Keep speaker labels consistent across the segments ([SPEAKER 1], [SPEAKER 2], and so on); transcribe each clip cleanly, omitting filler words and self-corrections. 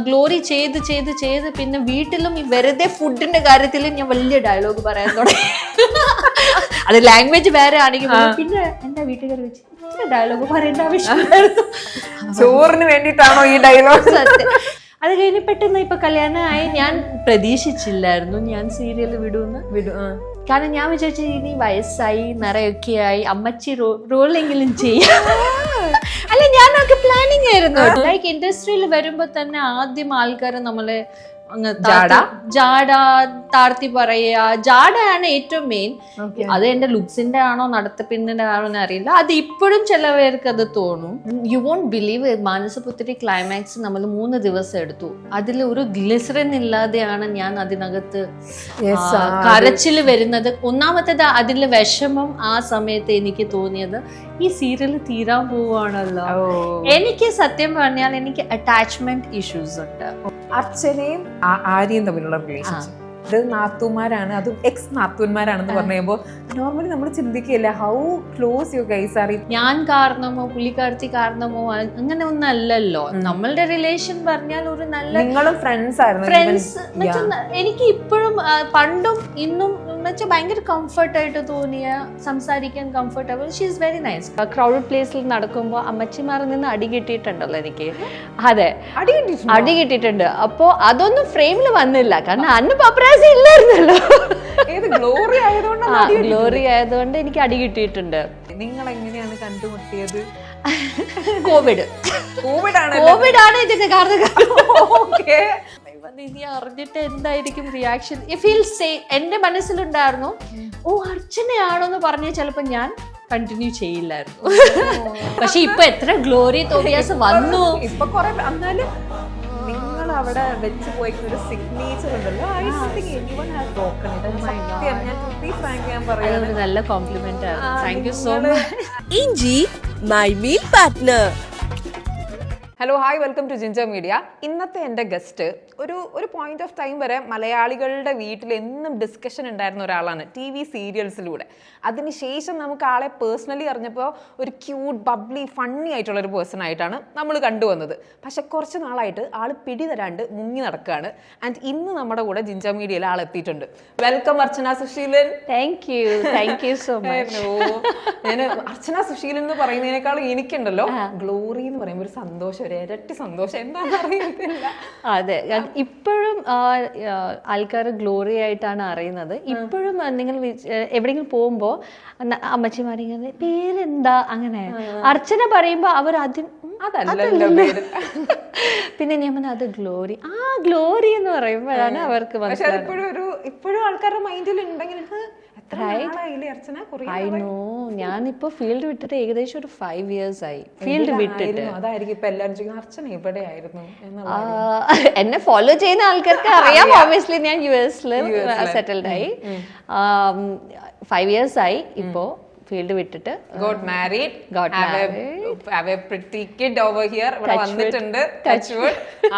[SPEAKER 1] Glory ചെയ്ത് പിന്നെ വീട്ടിലും ഈ വെറുതെ ഫുഡിന്റെ കാര്യത്തിൽ ഞാൻ വലിയ ഡയലോഗ് പറയാൻ തുടങ്ങി. അത് ലാംഗ്വേജ് വേറെ ആണെങ്കിൽ പിന്നെ എന്റെ വീട്ടുകാർ വെച്ച് ഇത്ര ഡയലോഗ് പറയേണ്ട ആവശ്യമില്ലായിരുന്നു.
[SPEAKER 2] ചോറിന് വേണ്ടിയിട്ടാണോ ഈ ഡയലോഗ്?
[SPEAKER 1] അത് കഴിഞ്ഞ് പെട്ടെന്ന് ഇപ്പൊ കല്യാണമായി. ഞാൻ പ്രതീക്ഷിച്ചില്ലായിരുന്നു ഞാൻ സീരിയൽ വിടും. കാരണം ഞാൻ വിചാരിച്ചു ഇനി വയസ്സായി നിറയൊക്കെ ആയി അമ്മച്ചി റോളെങ്കിലും ചെയ്യാം. അല്ല ഞാനൊക്കെ പ്ലാനിങ് ആയിരുന്നു. ലൈക്ക് ഇൻഡസ്ട്രിയിൽ വരുമ്പോ തന്നെ ആദ്യം ആൾക്കാർ നമ്മളെ ജാട താഴ്ത്തി പറയുക. ജാടയാണ് ഏറ്റവും മെയിൻ. അത് എന്റെ ലുക്സിന്റെ ആണോ നടത്തിപ്പിന്റെ ആണോ എന്ന് അറിയില്ല. അത് ഇപ്പോഴും ചിലവർക്ക് അത് തോന്നും. U won't believe Manasaputhri climax നമ്മൾ 3 ദിവസം എടുത്തു. അതിൽ ഒരു ഗ്ലിസറിൻ ഇല്ലാതെയാണ് ഞാൻ അതിനകത്ത് കരച്ചിൽ വരുന്നത്. ഒന്നാമത്തേത് അതിലെ വിഷമം ആ സമയത്ത് എനിക്ക് തോന്നിയത് ഈ സീരിയൽ തീരാൻ പോവാണല്ലോ. എനിക്ക് സത്യം പറഞ്ഞാൽ എനിക്ക് അറ്റാച്ച്മെന്റ് ഇഷ്യൂസ് ഉണ്ട്.
[SPEAKER 2] അർച്ചനയും ആര്യയും തമ്മിലുള്ള റിലേഷൻഷിപ്പ് ഇത് നാത്തൂമാരാണ്, അതും എക്സ് നാത്തൂന്മാരാണെന്ന് പറയുമ്പോൾ നോർമലി നമ്മൾ ചിന്തിക്കില്ല how close you guys are.
[SPEAKER 1] ഞാൻ കാരണമോ പുള്ളിക്കാരത്തി കാരണമോ അങ്ങനെ ഒന്നും അല്ലല്ലോ. നമ്മളുടെ റിലേഷൻ പറഞ്ഞാൽ ഒരു നല്ല
[SPEAKER 2] നിങ്ങളും ഫ്രണ്ട്സ് ആയിരുന്നു.
[SPEAKER 1] എനിക്ക് ഇപ്പോഴും പണ്ടും ഇന്നും എന്നുവെച്ചാൽ ഭയങ്കര കംഫർട്ടായിട്ട് തോന്നിയ, സംസാരിക്കാൻ comfortable. She is very nice. Crowded പ്ലേസിൽ നടക്കുമ്പോൾ അമ്മച്ചിമാരിൽ നിന്ന് അടി കിട്ടിയിട്ടുണ്ടല്ലോ എനിക്ക്. അതെ, അടി കിട്ടിയിട്ടുണ്ട്. അപ്പോ അതൊന്നും ഫ്രെയിമിൽ വന്നില്ല, കാരണം അന്ന് പപ്രാസി ഇല്ലായിരുന്നല്ലോ. ഗ്ലോറി ആയതുകൊണ്ട് എനിക്ക് അടി കിട്ടിയിട്ടുണ്ട്.
[SPEAKER 2] നിങ്ങൾ എങ്ങനെയാണ് കണ്ടുമുട്ടിയത്?
[SPEAKER 1] കോവിഡ് ആണ് ഇതിന്റെ കാരണം. ഇനി അറിഞ്ഞിട്ട് എന്തായിരിക്കും റിയാക്ഷൻ? എന്റെ മനസ്സിലുണ്ടായിരുന്നു അർച്ചനയാണോന്ന് പറഞ്ഞ ചിലപ്പോ ഞാൻ കണ്ടിന്യൂ ചെയ്യില്ലായിരുന്നു. പക്ഷെ ഇപ്പൊ എത്ര ഗ്ലോറി തോബിയാസ് വന്നു.
[SPEAKER 2] ഇപ്പൊ കുറെ എന്നാലും നിങ്ങൾ അവിടെ വെച്ച് പോയി ഒരു സിഗ്നേച്ചർ ഉണ്ടല്ലോ.
[SPEAKER 1] അതൊരു നല്ല കോംപ്ലിമെന്റ് ആണ്. Thank you so much.
[SPEAKER 3] ഇഞ്ചി my meal partner.
[SPEAKER 2] Hello, hi, welcome to ginger media. ഇന്നത്തെ എൻ്റെ ഗസ്റ്റ് ഒരു പോയിന്റ് ഓഫ് ടൈം വരെ മലയാളികളുടെ വീട്ടിൽ എന്നും ഡിസ്കഷൻ ഉണ്ടായിരുന്ന ഒരാളാണ് TV സീരിയൽസിലൂടെ. അതിനുശേഷം നമുക്ക് ആളെ പേഴ്സണലി അറിഞ്ഞപ്പോൾ ഒരു ക്യൂട്ട്, ബബ്ലി, ഫണ്ണി ആയിട്ടുള്ള ഒരു പേഴ്സൺ ആയിട്ടാണ് നമ്മൾ കണ്ടുവന്നത്. പക്ഷെ കുറച്ച് നാളായിട്ട് ആൾ പിടിതരാണ്ട് മുങ്ങി നടക്കുകയാണ്. ആൻഡ് ഇന്ന് നമ്മുടെ കൂടെ ജിഞ്ചർ മീഡിയയിൽ ആൾ എത്തിയിട്ടുണ്ട്. Welcome Archana Suseelan.
[SPEAKER 1] Thank you so much.
[SPEAKER 2] ഞാൻ അർച്ചന സുശീലൻ എന്ന് പറയുന്നതിനേക്കാളും എനിക്കുണ്ടല്ലോ ഗ്ലോറി എന്ന് പറയുമ്പോൾ ഒരു സന്തോഷം, ഒരു ഇരട്ടി സന്തോഷം. എന്താണെന്ന് അറിയത്തില്ല.
[SPEAKER 1] അതെ, ഇപ്പോഴും ആൾക്കാർ ഗ്ലോറി ആയിട്ടാണ് അറിയുന്നത്. ഇപ്പോഴും നിങ്ങൾ എവിടെയെങ്കിലും പോകുമ്പോ അമ്മച്ചിമാരിങ്ങനെ പേരെന്താ അങ്ങനെ അർച്ചന പറയുമ്പോ അവർ ആദ്യം പിന്നെ ഞാൻ പറഞ്ഞ അത് ഗ്ലോറി. ഗ്ലോറി എന്ന് പറയുമ്പോഴാണ് അവർക്ക്
[SPEAKER 2] ഇപ്പോഴും ആൾക്കാരുടെ മൈൻഡിൽ ഉണ്ടെങ്കിൽ
[SPEAKER 1] ഞാനിപ്പോ ഫീൽഡ് വിട്ടിട്ട് ഏകദേശം ഒരു 5 years ആയി. ഫീൽഡ് വിട്ടിട്ട്
[SPEAKER 2] അതായിരിക്കും ഇപ്പൊ എല്ലാവരും അർച്ചന എവിടെയായിരുന്നു
[SPEAKER 1] എന്നെ ഫോളോ ചെയ്യുന്ന ആൾക്കാർക്ക് അറിയാം. ഒബ്വിയസ്ലി ഞാൻ US-ല് സെറ്റിൽഡ് ആയി. 5 years ആയി ഇപ്പോ ഫീൽഡ് വിട്ടിട്ട്.
[SPEAKER 2] got married, have a pretty kid over here. ഇവിടെ വന്നിട്ടുണ്ട്.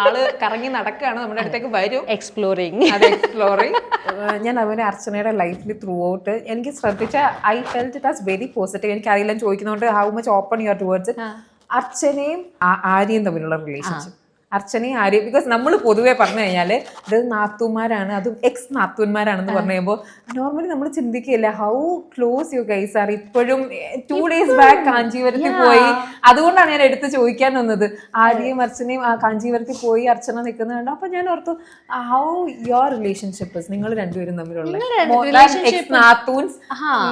[SPEAKER 2] ആള് കറങ്ങി നടക്കുകയാണ്, നമ്മുടെ അടുത്തേക്ക് വരും.
[SPEAKER 1] എക്സ്പ്ലോറിങ്.
[SPEAKER 2] ഞാൻ അവനെ അർച്ചനയുടെ ലൈഫിൽ ത്രൂ ഔട്ട് എനിക്ക് ശ്രദ്ധിച്ച I felt it as very positive. എനിക്ക് അറിയില്ല ചോദിക്കുന്നതുകൊണ്ട് how much open you are towards it. അർച്ചനയും ആര്യയും തമ്മിലുള്ള റിലേഷൻഷിപ്പ്, അർച്ചനയും ആര്യ, ബിക്കോസ് നമ്മൾ പൊതുവെ പറഞ്ഞു കഴിഞ്ഞാല് ഇത് നാത്തൂമാരാണ്, അതും എക്സ് നാത്തൂന്മാരാണെന്ന് പറഞ്ഞു കഴിയുമ്പോൾ നോർമലി നമ്മൾ ചിന്തിക്കില്ല how close you guys are. ഇപ്പോഴും 2 days ബാക്ക് കാഞ്ചീപുരത്തിൽ പോയി. അതുകൊണ്ടാണ് ഞാൻ എടുത്ത് ചോദിക്കാൻ വന്നത്. ആര്യയും അർച്ചനയും കാഞ്ചീപുരത്തിൽ പോയി അർച്ചന നിൽക്കുന്നുണ്ട്. അപ്പൊ ഞാൻ ഓർത്തു ഹൗ യുവർ റിലേഷൻഷിപ്പ്, നിങ്ങൾ രണ്ടുപേരും തമ്മിലുള്ള നാത്തൂൻസ്,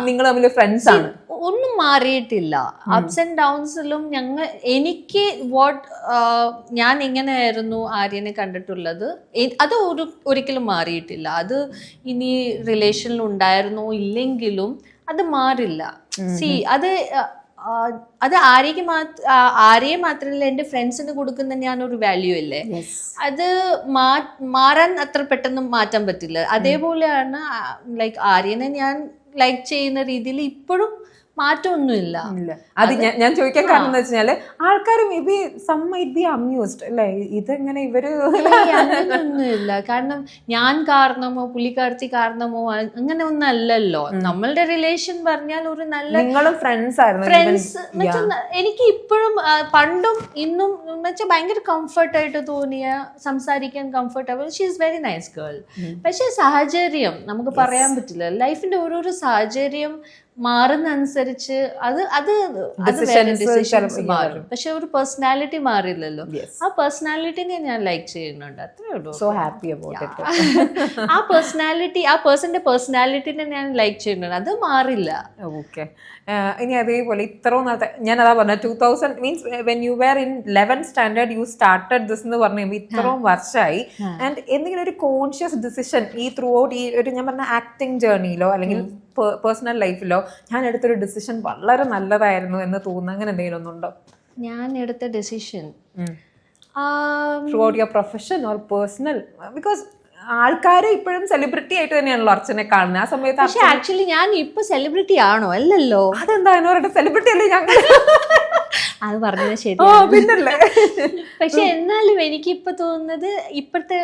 [SPEAKER 2] നിങ്ങൾ തമ്മിൽ ഫ്രണ്ട്സ് ആണ്.
[SPEAKER 1] ഒന്നും മാറിയിട്ടില്ല. അപ്സ് ആൻഡ് ഡൗൺസിലും എനിക്ക് ഞാൻ ഇങ്ങനെയായിരുന്നു ആര്യനെ കണ്ടിട്ടുള്ളത്. അത് ഒരിക്കലും മാറിയിട്ടില്ല. അത് ഇനി റിലേഷനിൽ ഉണ്ടായിരുന്നോ ഇല്ലെങ്കിലും അത് മാറില്ല. അത് ആര്യയെ മാത്രമല്ല എൻ്റെ ഫ്രണ്ട്സിന് കൊടുക്കുന്ന ഞാനൊരു വാല്യൂ അല്ലേ, അത് മാറാൻ അത്ര പെട്ടെന്ന് മാറ്റാൻ പറ്റില്ല. അതേപോലെയാണ് ലൈക്ക് ആര്യനെ ഞാൻ ലൈക്ക് ചെയ്യുന്ന രീതിയിൽ ഇപ്പോഴും മാറ്റമൊന്നുമില്ല.
[SPEAKER 2] അത് ഞാൻ ചോദിക്കാൻ കാരണം എന്ന് വെച്ചാല് ആൾക്കാർ maybe some might be amused അല്ലേ, ഇതെങ്ങനെ ഇവര്
[SPEAKER 1] അങ്ങനെയൊന്നുമില്ല. കാരണം ഞാൻ കാരണമോ പുള്ളിക്കാർത്തി കാരണമോ അങ്ങനെ ഒന്നും അല്ലല്ലോ. നമ്മളുടെ റിലേഷൻ പറഞ്ഞാൽ ഒരു നല്ല
[SPEAKER 2] നിങ്ങളും ഫ്രണ്ട്സ് ആയിരുന്നു.
[SPEAKER 1] എനിക്ക് ഇപ്പോഴും പണ്ടും ഇന്നും വെച്ചാൽ ഭയങ്കര കംഫർട്ടായിട്ട് തോന്നിയ, സംസാരിക്കാൻ comfortable. She is very nice girl. പക്ഷെ സാഹചര്യം നമുക്ക് പറയാൻ പറ്റില്ല. ലൈഫിന്റെ ഓരോരോ സാഹചര്യം മാറുന്ന അനുസരിച്ച് അത് ഡിസിഷൻസ് മാറും. പക്ഷെ ഒരു പേഴ്സണാലിറ്റി മാറില്ലല്ലോ. ആ പേഴ്സണാലിറ്റിനെ ഞാൻ ലൈക്ക് ചെയ്യുന്നുണ്ട്, അത്രേ ഉള്ളൂ.
[SPEAKER 2] So happy about it.
[SPEAKER 1] ആ പേഴ്സണാലിറ്റി, ആ പേഴ്സന്റെ പേഴ്സണാലിറ്റിനെ ഞാൻ ലൈക്ക് ചെയ്യുന്നുണ്ട്, അത് മാറില്ല.
[SPEAKER 2] ഓക്കെ. ഇനി അതേപോലെ ഇത്രയും നാളത്തെ ഞാൻ അതാ പറഞ്ഞ 2000 means when you were in 11th standard you started this എന്ന് പറഞ്ഞു കഴിയുമ്പോൾ ഇത്രയും വർഷമായി. ആൻഡ് എന്തെങ്കിലും ഒരു കോൺഷ്യസ് ഡിസിഷൻ ഈ ത്രൂ ഔട്ട് ഈ ഒരു ഞാൻ പറഞ്ഞ ആക്ടിങ് ജേർണിയിലോ അല്ലെങ്കിൽ പേഴ്സണൽ ലൈഫിലോ ഞാൻ എടുത്തൊരു ഡിസിഷൻ വളരെ നല്ലതായിരുന്നു എന്ന് തോന്നുന്നു, അങ്ങനെ എന്തെങ്കിലും ഒന്നുണ്ടോ?
[SPEAKER 1] ഞാൻ എടുത്ത decision
[SPEAKER 2] through out your profession or personal? Because ആൾക്കാരെ ഇപ്പോഴും സെലിബ്രിറ്റി ആയിട്ട് തന്നെയാണല്ലോ അർച്ചനെ കാണുന്നത്. ആ സമയത്ത്
[SPEAKER 1] പക്ഷെ ആക്ച്വലി ഞാൻ ഇപ്പൊ സെലിബ്രിറ്റി ആണോ? അല്ലല്ലോ.
[SPEAKER 2] അതെന്താ സെലിബ്രിറ്റി അല്ലേ ഞങ്ങൾ?
[SPEAKER 1] അത് പറഞ്ഞത് ശരി.
[SPEAKER 2] പിന്നല്ലേ.
[SPEAKER 1] പക്ഷെ എന്നാലും എനിക്കിപ്പോ തോന്നുന്നത് ഇപ്പോഴത്തെ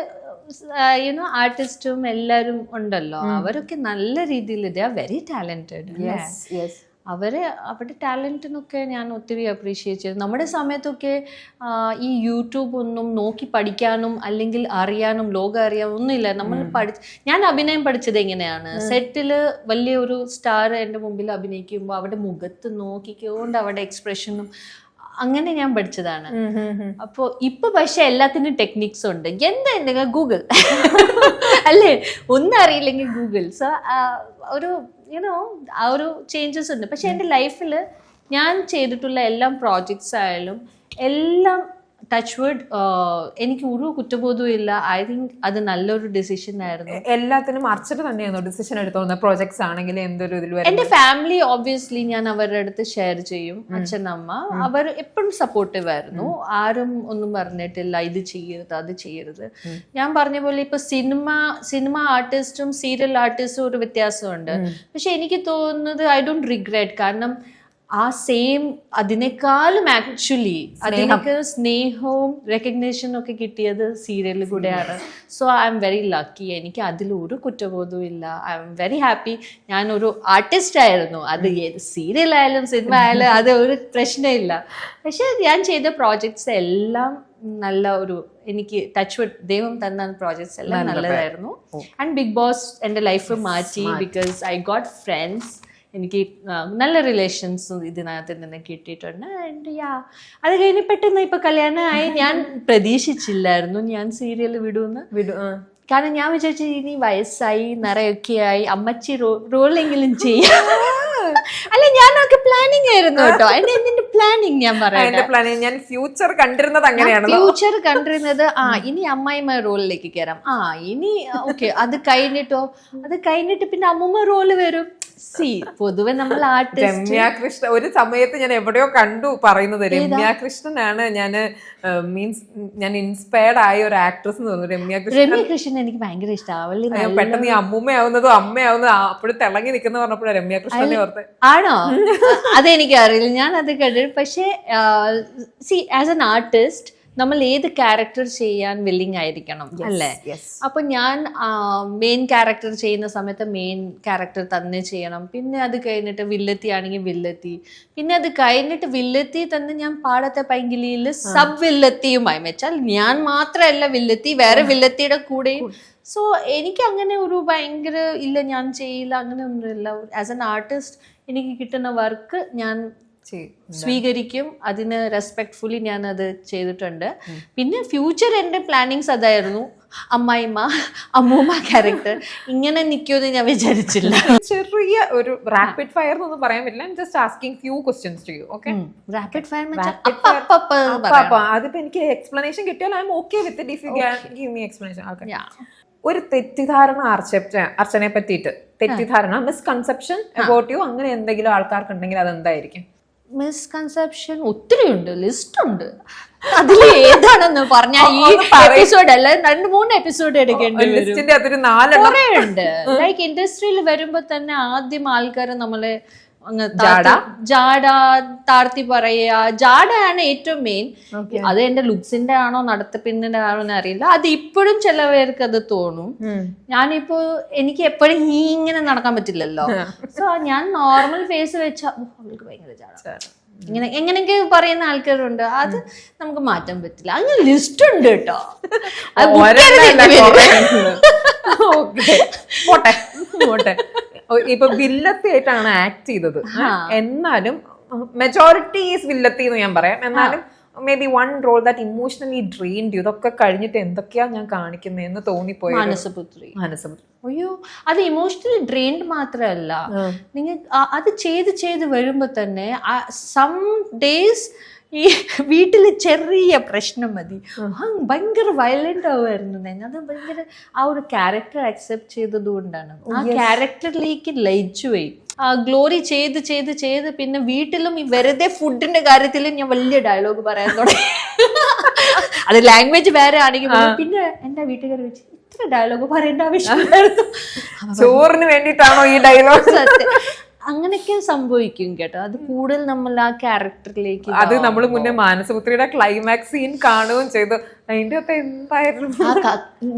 [SPEAKER 1] യുനോ ആർട്ടിസ്റ്റും എല്ലാരും ഉണ്ടല്ലോ, അവരൊക്കെ നല്ല രീതിയിൽ ദേ ആർ വെരി ടാലന്റഡ്. അവരുടെ ടാലന്റിനൊക്കെ ഞാൻ ഒത്തിരി അപ്രീഷിയേറ്റ് ചെയ്തു. നമ്മുടെ സമയത്തൊക്കെ ഈ യൂട്യൂബ് ഒന്നും നോക്കി പഠിക്കാനും അല്ലെങ്കിൽ അറിയാനും ലോകം അറിയാനും ഒന്നുമില്ല. നമ്മൾ ഞാൻ അഭിനയം പഠിച്ചത് എങ്ങനെയാണ്, സെറ്റില് വലിയൊരു സ്റ്റാർ എൻ്റെ മുമ്പിൽ അഭിനയിക്കുമ്പോൾ അവരുടെ മുഖത്ത് നോക്കിക്കൊണ്ട് അവരുടെ എക്സ്പ്രഷനും അങ്ങനെ ഞാൻ പഠിച്ചതാണ്. അപ്പോ ഇപ്പൊ പക്ഷെ എല്ലാത്തിനും ടെക്നിക്സ് ഉണ്ട്. എന്താ ഗൂഗിൾ അല്ലേ, ഒന്നും അറിയില്ലെങ്കിൽ ഗൂഗിൾ. സോ ഒരു യുനോ ആ ഒരു ചേഞ്ചസ് ഉണ്ട്. പക്ഷെ എൻ്റെ ലൈഫിൽ ഞാൻ ചെയ്തിട്ടുള്ള എല്ലാ പ്രോജക്ട്സ് ആയാലും എല്ലാം ടച്ച് വുഡ് എനിക്ക് ഒരു കുറ്റബോധവും ഇല്ല. ഐ തിങ്ക് അത് നല്ലൊരു ഡിസിഷൻ ആയിരുന്നു.
[SPEAKER 2] എല്ലാത്തിനും അർച്ചന തന്നെയാണോ ഡിസിഷൻ എടുത്തോന്ന പ്രോജക്ട്സ് ആണെങ്കിൽ എന്തൊരു ഇതിൽ?
[SPEAKER 1] എന്റെ ഫാമിലി ഓബ്വിയസ്ലി ഞാൻ അവരുടെ അടുത്ത് ഷെയർ ചെയ്യും. അച്ഛനമ്മ അവർ എപ്പോഴും സപ്പോർട്ടീവ് ആയിരുന്നു. ആരും ഒന്നും പറഞ്ഞിട്ടില്ല ഇത് ചെയ്യരുത് അത് ചെയ്യരുത്. ഞാൻ പറഞ്ഞ പോലെ ഇപ്പൊ സിനിമ ആർട്ടിസ്റ്റും സീരിയൽ ആർട്ടിസ്റ്റും ഒരു വ്യത്യാസമുണ്ട്. പക്ഷെ എനിക്ക് തോന്നുന്നത് ഐ ഡോണ്ട് റിഗ്രറ്റ്. കാരണം ആ സെയിം അതിനേക്കാളും ആക്ച്വലി അതിനൊക്കെ സ്നേഹവും റെക്കഗ്നേഷനും ഒക്കെ കിട്ടിയത് സീരിയലിൽ കൂടെയാണ്. So I am very lucky. എനിക്ക് അതിലൊരു കുറ്റബോധവും ഇല്ല. I am very happy. ഞാനൊരു ആർട്ടിസ്റ്റ് ആയിരുന്നു. അത് ഏത് സീരിയൽ ആയാലും സിനിമ ആയാലും അത് ഒരു പ്രശ്നമില്ല. പക്ഷെ ഞാൻ ചെയ്ത പ്രോജക്ട്സ് എല്ലാം നല്ല ഒരു എനിക്ക് ടച്ച് വുഡ് ദൈവം തന്ന പ്രോജക്ട്സ് എല്ലാം നല്ലതായിരുന്നു. ആൻഡ് ബിഗ് ബോസ് എൻ്റെ ലൈഫ് മാറ്റി. Because I got friends. എനിക്ക് നല്ല റിലേഷൻസും ഇതിനകത്ത് നിന്ന് കിട്ടിയിട്ടുണ്ട്. ആൻഡ് അത് കഴിഞ്ഞ് പെട്ടെന്ന് ഇപ്പൊ കല്യാണമായി. ഞാൻ പ്രതീക്ഷിച്ചില്ലായിരുന്നു ഞാൻ സീരിയൽ വിടും. കാരണം ഞാൻ വിചാരിച്ചു ഇനി വയസ്സായി നിറയൊക്കെ ആയി അമ്മച്ചി റോളെങ്കിലും ചെയ്യാം. അല്ല ഞാനൊക്കെ പ്ലാനിങ് ആയിരുന്നു കേട്ടോ. എന്റെ പ്ലാനിങ് ഞാൻ പറയാം.
[SPEAKER 2] ഞാൻ ഫ്യൂച്ചർ കണ്ടിരുന്നത് അങ്ങനെയാണ്.
[SPEAKER 1] ഫ്യൂച്ചർ കണ്ടിരുന്നത് ഇനി അമ്മായിമ്മ റോളിലേക്ക് കയറാം. ഇനി ഓക്കെ അത് കഴിഞ്ഞിട്ട് പിന്നെ അമ്മൂമ്മ റോള് വരും. പൊതുവെ നമ്മൾ
[SPEAKER 2] രമ്യ കൃഷ്ണൻ ഒരു സമയത്ത് ഞാൻ എവിടെയോ കണ്ടു പറയുന്നത് രമ്യ കൃഷ്ണനാണ് ഞാൻ ഇൻസ്പയർഡ് ആയ ഒരു ആക്ട്രസ് എന്ന് തോന്നുന്നു.
[SPEAKER 1] രമ്യ കൃഷ്ണൻ എനിക്ക് ഭയങ്കര ഇഷ്ടമാണ്.
[SPEAKER 2] പെട്ടെന്ന് ഈ അമ്മൂമ്മയാവുന്നതും അമ്മയാവുന്നതും അപ്പോഴും തിളങ്ങി നിൽക്കുന്ന പറഞ്ഞപ്പോഴും രമ്യ കൃഷ്ണനെ ഓർത്ത്.
[SPEAKER 1] ആണോ? അതെനിക്ക് അറിയില്ല, ഞാൻ അത് കണ്ടിട്ട്. പക്ഷേ ആസ് എൻ ആർട്ടിസ്റ്റ് നമ്മൾ ഏത് ക്യാരക്ടർ ചെയ്യാൻ വില്ലിങ് ആയിരിക്കണം അല്ലേ? അപ്പൊ ഞാൻ മെയിൻ ക്യാരക്ടർ ചെയ്യുന്ന സമയത്ത് മെയിൻ ക്യാരക്ടർ തന്നെ ചെയ്യണം. പിന്നെ അത് കഴിഞ്ഞിട്ട് വില്ലത്തി ആണെങ്കിൽ വില്ലത്തി, പിന്നെ അത് കഴിഞ്ഞിട്ട് വില്ലത്തി തന്നെ ഞാൻ പാടത്തെ പൈങ്കിളിയിൽ സബ് വില്ലത്തിയുമായി വെച്ചാൽ ഞാൻ മാത്രമല്ല വില്ലത്തി, വേറെ വില്ലത്തിയുടെ കൂടെയും. സോ എനിക്ക് അങ്ങനെ ഒരു ഭയങ്കര ഇല്ല ഞാൻ ചെയ്യില്ല അങ്ങനെ ഒന്നുമില്ല. ആസ് എൻ ആർട്ടിസ്റ്റ് എനിക്ക് കിട്ടുന്ന വർക്ക് ഞാൻ സ്വീകരിക്കും. അതിന് റെസ്പെക്ട്ഫുള്ളി ഞാൻ അത് ചെയ്തിട്ടുണ്ട്. പിന്നെ ഫ്യൂച്ചർ എൻ്റെ പ്ലാനിങ്സ് അതായിരുന്നു. അമ്മായിമ്മ അമ്മൂമ്മ ക്യാരക്ടർ ഇങ്ങനെ നിൽക്കുമെന്ന് ഞാൻ വിചാരിച്ചില്ല.
[SPEAKER 2] ചെറിയ ഒരു റാപ്പിഡ് ഫയർ എന്നൊന്നും പറയാൻ പറ്റില്ല. Just asking few questions to you. Okay?
[SPEAKER 1] Rapid fire
[SPEAKER 2] അതിപ്പോ എനിക്ക് എക്സ്പ്ലനേഷൻ കിട്ടിയാൽ I am okay with it. If you give me explanation. Okay. ഒരു തെറ്റിദ്ധാരണ അർച്ചനെ പറ്റിയിട്ട്, തെറ്റിദ്ധാരണ മിസ്കൺസെപ്ഷൻ അബൌട്ട് യു അങ്ങനെ എന്തെങ്കിലും ആൾക്കാർക്ക് ഉണ്ടെങ്കിൽ അതെന്തായിരിക്കും?
[SPEAKER 1] മിസ്കൺസെപ്ഷൻ ഒത്തിരി ഉണ്ട്, ലിസ്റ്റ് ഉണ്ട്. അതിൽ ഏതാണെന്ന് പറഞ്ഞാൽ ഈ എപ്പിസോഡ് അല്ല 2-3 എപ്പിസോഡ് എടുക്കേണ്ടി വരും. കുറേ ഉണ്ട്. ലൈക്ക് ഇൻഡസ്ട്രിയിൽ വരുമ്പോ തന്നെ ആദ്യം ആൾക്കാർ നമ്മളെ അങ്ങ് ജാട താഴ്ത്തി പറയുക, ജാടയാണ് ഏറ്റവും മെയിൻ. അത് എന്റെ ലുക്സിന്റെ ആണോ നടത്തിപ്പിന്റെ ആണോ എന്ന് അറിയില്ല. അത് ഇപ്പോഴും ചില പേർക്ക് അത് തോന്നും. ഞാനിപ്പോ എനിക്ക് എപ്പോഴും ഇങ്ങനെ നടക്കാൻ പറ്റില്ലല്ലോ. സോ ഞാൻ നോർമൽ ഫേസ് വെച്ചാൽ അവൾക്ക് ഭയങ്കര ജാട ഇങ്ങനെ എങ്ങനെയൊക്കെ പറയുന്ന ആൾക്കാരുണ്ട്. അത് നമുക്ക് മാറ്റാൻ പറ്റില്ല. അങ്ങനെ ലിസ്റ്റ് ഉണ്ട് കേട്ടോ.
[SPEAKER 2] പോട്ടെ. ഇപ്പൊ വില്ലത്തിയായിട്ടാണ് ആക്ട് ചെയ്തത്. എന്നാലും മെജോറിറ്റി ഈസ് വില്ലത്തി എന്ന് ഞാൻ പറയാം. എന്നാലും maybe one role that emotionally drained you. ഇതൊക്കെ കഴിഞ്ഞിട്ട് എന്തൊക്കെയാ ഞാൻ കാണിക്കുന്നത് എന്ന് തോന്നിപ്പോയി.
[SPEAKER 1] മാനസപുത്രി. അയ്യോ, അത് ഇമോഷണലി ഡ്രെയിൻഡ് മാത്രമല്ല, നിങ്ങൾ അത് ചെയ്ത് വരുമ്പോ തന്നെ സം ഡേയ്സ് ഈ വീട്ടില് ചെറിയ പ്രശ്നം മതി ഭയങ്കര വയലന്റ് ആവുമായിരുന്നു. അത് ഭയങ്കര ആ ഒരു ക്യാരക്ടർ അക്സെപ്റ്റ് ചെയ്തത് കൊണ്ടാണ്. ആ ക്യാരക്ടറിലേക്ക് ലയിച്ചു പോയി. ഗ്ലോറി ചെയ്ത് പിന്നെ വീട്ടിലും ഈ വെറുതെ ഫുഡിന്റെ കാര്യത്തിൽ ഞാൻ വലിയ ഡയലോഗ് പറയാൻ തുടങ്ങി. അത് ലാംഗ്വേജ് വേറെ ആണെങ്കിൽ പിന്നെ എന്റെ വീട്ടുകാർ വെച്ച് ഇത്ര ഡയലോഗ് പറയേണ്ട ആവശ്യമില്ലായിരുന്നു.
[SPEAKER 2] ചോറിന് വേണ്ടിയിട്ടാണോ ഈ ഡയലോഗ്?
[SPEAKER 1] അങ്ങനെയൊക്കെ സംഭവിക്കും കേട്ടോ. അത് കൂടുതൽ നമ്മൾ ആ ക്യാരക്ടറിലേക്ക്.
[SPEAKER 2] അത് നമ്മൾ മുന്നേ മാനസപുത്രിയുടെ ക്ലൈമാക്സ് സീൻ കാണുകയും ചെയ്തു. അതിന്റെ ഒക്കെ എന്തായിരുന്നു?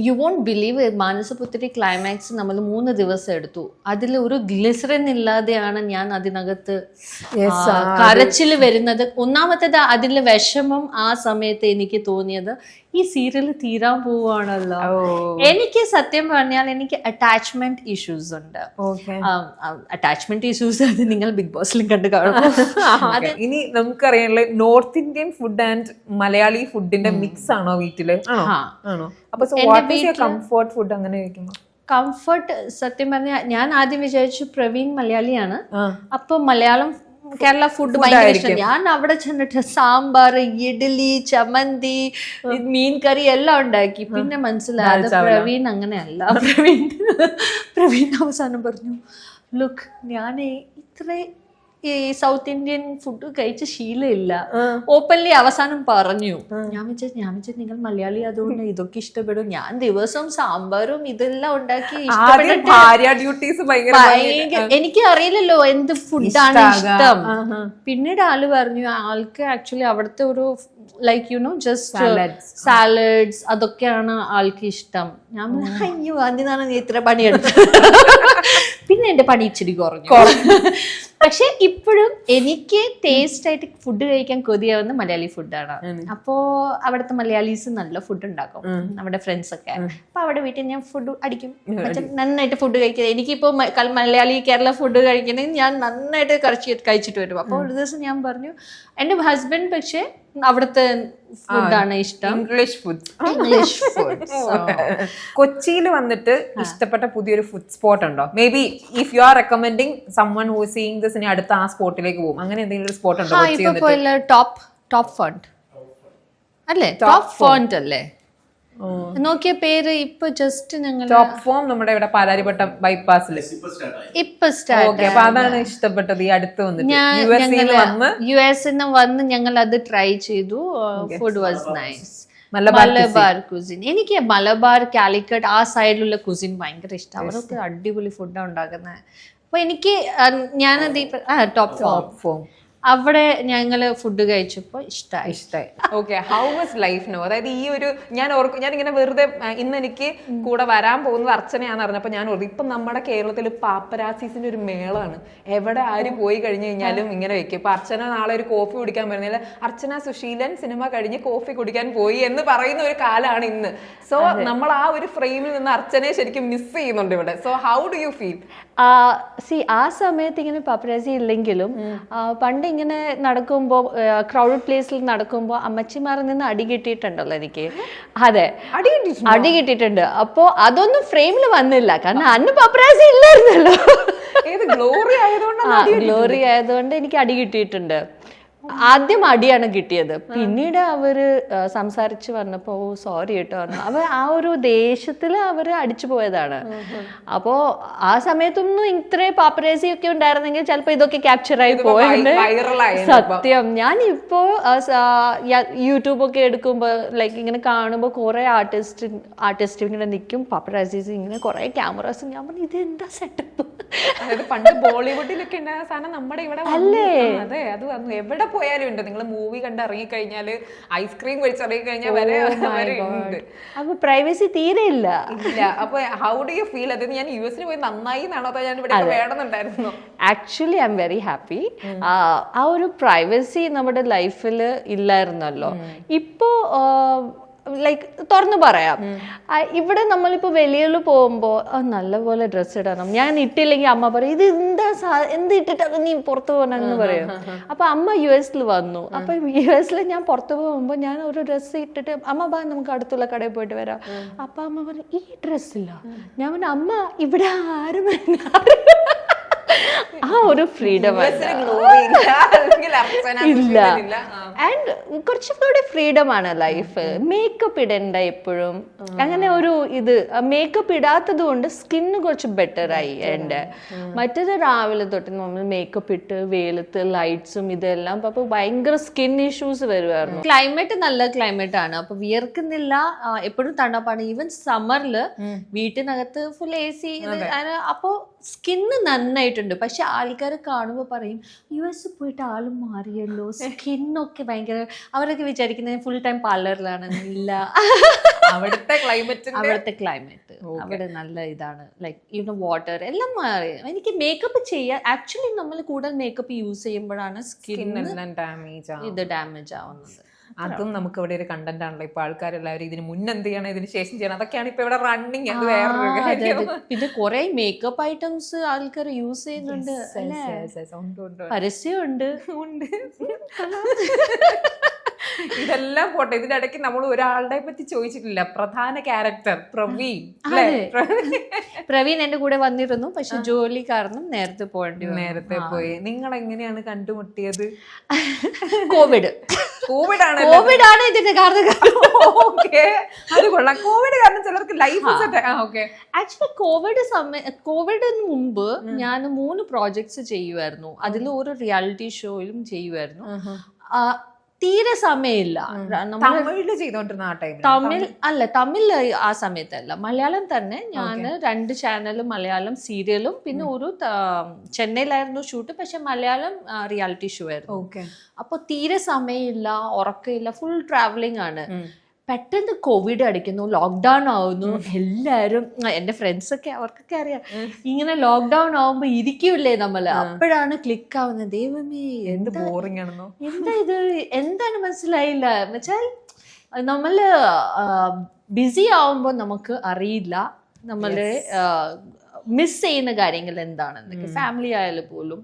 [SPEAKER 1] U won't believe, Manasaputhri climax നമ്മൾ 3 ദിവസം എടുത്തു. അതിൽ ഒരു ഗ്ലിസറിൻ ഇല്ലാതെയാണ് ഞാൻ അതിനകത്ത് കരച്ചിൽ വരുന്നത്. ഒന്നാമത്തേത് അതിലെ വിഷമം ആ സമയത്ത് എനിക്ക് തോന്നിയത് ഈ സീരിയൽ തീരാൻ പോവാണല്ലോ. എനിക്ക് സത്യം പറഞ്ഞാൽ എനിക്ക് അറ്റാച്ച്മെന്റ് ഇഷ്യൂസ് ഉണ്ട്. അറ്റാച്ച്മെന്റ് ഇഷ്യൂസ് അത് നിങ്ങൾ ബിഗ് ബോസിലും കണ്ടു കാണും.
[SPEAKER 2] ഇനി നമുക്കറിയാനുള്ള north Indian food and Malayali ഫുഡിന്റെ മിക്സ് ആണോ വീട്ടില്? ആണോ? അപ്പൊ കംഫർട്ട് ഫുഡ് അങ്ങനെ കഴിക്കുമ്പോ
[SPEAKER 1] കംഫർട്ട് സത്യം പറഞ്ഞാൽ ഞാൻ ആദ്യം വിചാരിച്ചു പ്രവീൺ മലയാളിയാണ്, അപ്പൊ മലയാളം കേരള ഫുഡ് ഭയങ്കര ഇഷ്ടം. ഞാൻ അവിടെ ചെന്നിട്ട് സാമ്പാർ, ഇഡ്ഡലി, ചമ്മന്തി, മീൻ കറി എല്ലാം ഉണ്ടാക്കി. പിന്നെ മനസ്സിലായത് പ്രവീൺ അങ്ങനെയല്ല. പ്രവീൺ അവസാനം പറഞ്ഞു, ലുക്ക് ഞാൻ ഇത്ര ഈ സൗത്ത് ഇന്ത്യൻ ഫുഡ് കഴിച്ച ശീലമില്ല. ഓപ്പൺലി അവസാനം പറഞ്ഞു. ഞാൻ വിചാരിച്ചു നിങ്ങൾ മലയാളി അതുകൊണ്ട് ഇതൊക്കെ ഇഷ്ടപ്പെടും. ഞാൻ ദിവസവും സാമ്പാറും ഇതെല്ലാം ഉണ്ടാക്കി എനിക്ക് അറിയില്ലല്ലോ എന്ത് ഫുഡാണ് ഇഷ്ടം. പിന്നീട് ആള് പറഞ്ഞു ആൾക്ക് ആക്ച്വലി അവിടുത്തെ ഒരു like you know just salads അതൊക്കെയാണ് ആൾക്ക് ഇഷ്ടം. ഞാൻ അയ്യോ അതിനാണ് നീ ഇത്ര പണിയെടുത്തത്. പിന്നെ എന്റെ പണി ഇച്ചിരി കുറഞ്ഞു. പക്ഷെ ഇപ്പോഴും എനിക്ക് ടേസ്റ്റ് ആയിട്ട് ഫുഡ് കഴിക്കാൻ കൊതിയാവുന്ന മലയാളി ഫുഡാണ്. അപ്പോ അവിടുത്തെ മലയാളീസ് നല്ല ഫുഡ് ഉണ്ടാക്കും, നമ്മുടെ ഫ്രണ്ട്സ് ഒക്കെ. അപ്പൊ അവിടെ വീട്ടിൽ ഞാൻ ഫുഡ് അടിക്കും, നന്നായിട്ട് ഫുഡ് കഴിക്കുന്നത്. എനിക്കിപ്പോ മലയാളി കേരള ഫുഡ് കഴിക്കണമെങ്കിൽ ഞാൻ നന്നായിട്ട് കഴിച്ചിട്ട് വരും. അപ്പൊ ഒരു ദിവസം ഞാൻ പറഞ്ഞു എന്റെ ഹസ്ബൻഡ് പക്ഷെ അവിടുത്തെ ഫുഡാണ് ഇഷ്ടം,
[SPEAKER 2] ഇംഗ്ലീഷ് ഫുഡ്. കൊച്ചിയിൽ വന്നിട്ട് ഇഷ്ടപ്പെട്ട പുതിയൊരു ഫുഡ് സ്പോട്ട് ഉണ്ടോ? May be if you are recommending someone who is seeing this, ഇനി അടുത്ത ആ സ്പോട്ടിലേക്ക് പോകും, അങ്ങനെ എന്തെങ്കിലും ഒരു സ്പോട്ട് ഉണ്ടോ?
[SPEAKER 1] ടോപ്പ് ഫോണ്ട് അല്ലേ? ടോപ്പ് ഫോണ്ട് അല്ലേ നോക്കിയ പേര്? ഇപ്പൊ ജസ്റ്റ് ഞങ്ങൾ
[SPEAKER 2] ടോപ്പ് ഫോം നമ്മുടെ ഇവിടെ പാലാരിവട്ടം ബൈപ്പാസിൽ
[SPEAKER 1] ഇപ്പൊ സ്റ്റാർട്ട്.
[SPEAKER 2] അപ്പൊ അതാണ് ഇഷ്ടപ്പെട്ടത്. ഈ അടുത്ത് വന്നിട്ട്
[SPEAKER 1] യു എസ് വന്ന് ഞങ്ങൾ അത് ട്രൈ ചെയ്തു. Food was nice. Malabar cuisine, എനിക്ക് മലബാർ, കാലിക്കറ്റ് ആ സൈഡിലുള്ള കുസിൻ ഭയങ്കര ഇഷ്ടം. അവരൊക്കെ അടിപൊളി ഫുഡാണ് ഉണ്ടാക്കുന്നത്. അപ്പൊ എനിക്ക് ഞാനത് ടോപ്പ് ഫോം അവിടെ ഞങ്ങള് ഫുഡ് കഴിച്ചപ്പോ ഇഷ്ടമായി.
[SPEAKER 2] Okay, how was life no? അതായത് ഈ ഒരു ഞാൻ ഇങ്ങനെ വെറുതെ ഇന്ന് എനിക്ക് കൂടെ വരാൻ പോകുന്നത് അർച്ചനയാന്ന് പറഞ്ഞപ്പോ ഞാൻ ഓർക്കും ഇപ്പൊ നമ്മുടെ കേരളത്തിൽ പാപ്പരാസീസിന്റെ ഒരു മേളാണ്. എവിടെ ആര് പോയി കഴിഞ്ഞു കഴിഞ്ഞാലും ഇങ്ങനെ വെക്കും. ഇപ്പൊ അർച്ചന നാളെ ഒരു കോഫി കുടിക്കാൻ പറഞ്ഞാൽ അർച്ചന സുശീലൻ സിനിമ കഴിഞ്ഞ് കോഫി കുടിക്കാൻ പോയി എന്ന് പറയുന്ന ഒരു കാലാണ് ഇന്ന്. സോ നമ്മൾ ആ ഒരു ഫ്രെയിമിൽ നിന്ന് അർച്ചനയെ ശരിക്കും മിസ് ചെയ്യുന്നുണ്ട് ഇവിടെ. So how do you feel?
[SPEAKER 1] ആ സമയത്ത് ഇങ്ങനെ പാപ്പരാസി ഇല്ലെങ്കിലും പണ്ട് ഇങ്ങനെ നടക്കുമ്പോ ക്രൗഡഡ് പ്ലേസിൽ നടക്കുമ്പോ അമ്മച്ചിമാരിൽ നിന്ന് അടി കിട്ടിയിട്ടുണ്ടല്ലോ എനിക്ക്. അതെ, അടി കിട്ടിയിട്ടുണ്ട്. അപ്പോ അതൊന്നും ഫ്രെയിമിൽ വന്നില്ല, കാരണം അന്ന് പാപ്പരാസി ഇല്ലായിരുന്നല്ലോ. ഗ്ലോറി ആയതുകൊണ്ട് എനിക്ക് അടി കിട്ടിയിട്ടുണ്ട്. ആദ്യം അടിയാണ് കിട്ടിയത്. പിന്നീട് അവര് സംസാരിച്ച് വന്നപ്പോ സോറി കേട്ടോ പറഞ്ഞു. അവർ ആ ഒരു ദേഷ്യത്തില് അവര് അടിച്ചു പോയതാണ്. അപ്പോ ആ സമയത്തൊന്നും ഇത്രയും പാപ്പരേസി ഒക്കെ ഉണ്ടായിരുന്നെങ്കിൽ ചിലപ്പോ ഇതൊക്കെ ക്യാപ്ചർ ആയി പോയത്. സത്യം. ഞാനിപ്പോ യൂട്യൂബ് ഒക്കെ എടുക്കുമ്പോ ലൈക്ക് ഇങ്ങനെ കാണുമ്പോ കുറെ ആർട്ടിസ്റ്റ് ഇങ്ങനെ നിൽക്കും, പാപ്പരാസീസ് ഇങ്ങനെ കുറെ ക്യാമറാസ്. ഞാൻ പറഞ്ഞു ഇത് എന്താ സെറ്റപ്പ്.
[SPEAKER 2] അതായത് പണ്ട് ബോളിവുഡിലൊക്കെ ഉണ്ടായ സാധനം നമ്മുടെ ഇവിടെ അല്ലേ? അതെ, അത് വന്നു. എവിടെ പോയാലും ഉണ്ട്. നിങ്ങൾ മൂവി കണ്ട് ഇറങ്ങിക്കഴിഞ്ഞാല് ഐസ്ക്രീം കഴിച്ചിറങ്ങി കഴിഞ്ഞാൽ വരെ ഉണ്ട്.
[SPEAKER 1] അപ്പൊ പ്രൈവസി തീരെ ഇല്ല.
[SPEAKER 2] അപ്പൊ ഹൗ ഡു യു ഫീൽ? അത് ഞാൻ യുഎസിൽ പോയി നന്നായി എന്നാണോ അതോ ഞാൻ ഇവിടെ വേണമെന്നുണ്ടായിരുന്നു?
[SPEAKER 1] Actually I am very happy. ആ ഒരു പ്രൈവസി നമ്മുടെ ലൈഫിൽ ഇല്ലായിരുന്നല്ലോ. ഇപ്പോ ലൈക്ക് തുറന്നു പറയാം, ഇവിടെ നമ്മളിപ്പോ വെളിയിൽ പോകുമ്പോ നല്ലപോലെ ഡ്രസ്സ് ഇടണം. ഞാൻ ഇട്ടില്ലെങ്കിൽ അമ്മ പറയും ഇത് എന്ത് ഇട്ടിട്ടാണ് നീ പുറത്തു പോകണമെന്ന് പറയും. അപ്പൊ അമ്മ US വന്നു. അപ്പൊ US ഞാൻ പുറത്തു പോകുമ്പോ ഞാൻ ഒരു ഡ്രസ്സ് ഇട്ടിട്ട് അമ്മ ബാ നമുക്ക് അടുത്തുള്ള കടയിൽ പോയിട്ട് വരാം. അപ്പൊ അമ്മ പറഞ്ഞു ഈ ഡ്രസ്സില്ല. ഞാൻ പറഞ്ഞു അമ്മ ഇവിടെ ആരും ആ ഒരു ഫ്രീഡം ഇല്ല. ആൻഡ് കുറച്ചുകൂടി ഫ്രീഡം ആണ് ലൈഫ്. മേക്കപ്പ് ഇടണ്ട എപ്പോഴും. അങ്ങനെ ഒരു ഇത് മേക്കപ്പ് ഇടാത്തത് കൊണ്ട് സ്കിന്ന് കുറച്ച് ബെറ്റർ ആയി എൻ്റെ. മറ്റേത് രാവിലെ തൊട്ട് നമ്മൾ മേക്കപ്പ് ഇട്ട് വെയിലത്ത് ലൈറ്റ്സും ഇതെല്ലാം അപ്പൊ ഭയങ്കര സ്കിൻ ഇഷ്യൂസ് വരുമായിരുന്നു. ക്ലൈമറ്റ് നല്ല ക്ലൈമറ്റ് ആണ്, അപ്പൊ വിയർക്കുന്നില്ല, എപ്പോഴും തണുപ്പാണ്. ഈവൻ സമ്മറില് വീട്ടിനകത്ത് ഫുൾ AC. അപ്പോ സ്കിന്ന് നന്നായിട്ടുണ്ട്. പക്ഷെ ആൾക്കാർ കാണുമ്പോൾ പറയും US പോയിട്ട് ആളും മാറിയല്ലോ, സ്കിന്നൊക്കെ ഭയങ്കര. അവരൊക്കെ വിചാരിക്കുന്നത് ഫുൾ ടൈം പാർലറിലാണ്. ഇല്ല, അവിടുത്തെ ക്ലൈമറ്റ് അവിടെ നല്ല ഇതാണ്. ലൈക്ക് വാട്ടർ എല്ലാം മാറി. എനിക്ക് മേക്കപ്പ് ചെയ്യാൻ ആക്ച്വലി നമ്മൾ കൂടുതൽ മേക്കപ്പ് യൂസ് ചെയ്യുമ്പോഴാണ് സ്കിൻ ഡാമേജ് ആവുന്നത്.
[SPEAKER 2] അതും നമുക്ക് ഇവിടെ ഒരു കണ്ടന്റ് ആണല്ലോ. ഇപ്പൊ ആൾക്കാരെല്ലാവരും ഇതിന് മുന്നെന്ത് ചെയ്യണം, ഇതിന് ശേഷം ചെയ്യണം, അതൊക്കെയാണ് ഇപ്പൊ ഇവിടെ റണ്ണിങ്. അത് വേറൊരു കാര്യം.
[SPEAKER 1] പിന്നെ കുറെ മേക്കപ്പ് ഐറ്റംസ് ആൾക്കാർ യൂസ് ചെയ്യുന്നുണ്ട്. പരസ്യമുണ്ട്.
[SPEAKER 2] ഇതെല്ലാം പോട്ടെ, ഇതിന്റെ ഇടയ്ക്ക് നമ്മൾ ഒരാളുടെ പറ്റി ചോദിച്ചിട്ടില്ല. പ്രധാന ക്യാരക്ടർ പ്രവീൺ.
[SPEAKER 1] പ്രവീൺ എന്റെ കൂടെ വന്നിരുന്നു, പക്ഷെ ജോലി കാരണം നേരത്തെ
[SPEAKER 2] പോയി. നിങ്ങൾ എങ്ങനെയാണ് കണ്ടുമുട്ടിയത്?
[SPEAKER 1] കോവിഡ് ആണ് ഇതിന്റെ കാരണം.
[SPEAKER 2] അത് കൊള്ളാം. കോവിഡ് കാരണം ചിലർക്ക് ലൈഫ്
[SPEAKER 1] ആക്ച്വലി കോവിഡിന് മുമ്പ് ഞാൻ 3 പ്രോജക്ട്സ് ചെയ്യുമായിരുന്നു. അതിൽ ഒരു റിയാലിറ്റി ഷോയിലും ചെയ്യുമായിരുന്നു. തീരെ സമയമില്ല. തമിഴ് ആ സമയത്തല്ല, മലയാളം തന്നെ. ഞാൻ 2 ചാനലും മലയാളം സീരിയലും പിന്നെ ഒരു ചെന്നൈയിലായിരുന്നു ഷൂട്ട്, പക്ഷെ മലയാളം റിയാലിറ്റി ഷോ ആയിരുന്നു. അപ്പൊ തീരെ സമയമില്ല, ഉറക്കമില്ല, ഫുൾ ട്രാവലിംഗ് ആണ്. പെട്ടെന്ന് കോവിഡ് അടിക്കുന്നു, ലോക്ക്ഡൌൺ ആവുന്നു. എല്ലാരും എന്റെ ഫ്രണ്ട്സ് ഒക്കെ അവർക്കൊക്കെ അറിയാം, ഇങ്ങനെ ലോക്ക്ഡൌൺ ആവുമ്പോ ഇരിക്കൂലേ നമ്മള്. അപ്പോഴാണ് ക്ലിക്ക് ആവുന്നത്. ദൈവമേ
[SPEAKER 2] എന്ത് ബോറിംഗ് ആണെന്നോ,
[SPEAKER 1] എന്താ ഇത്, എന്താണ് മനസ്സിലായില്ല. എന്നുവെച്ചാൽ നമ്മള് ബിസി ആവുമ്പോ നമുക്ക് അറിയില്ല നമ്മള് മിസ് ചെയ്യുന്ന കാര്യങ്ങൾ എന്താണെന്നൊക്കെ, ഫാമിലി ആയാലും പോലും.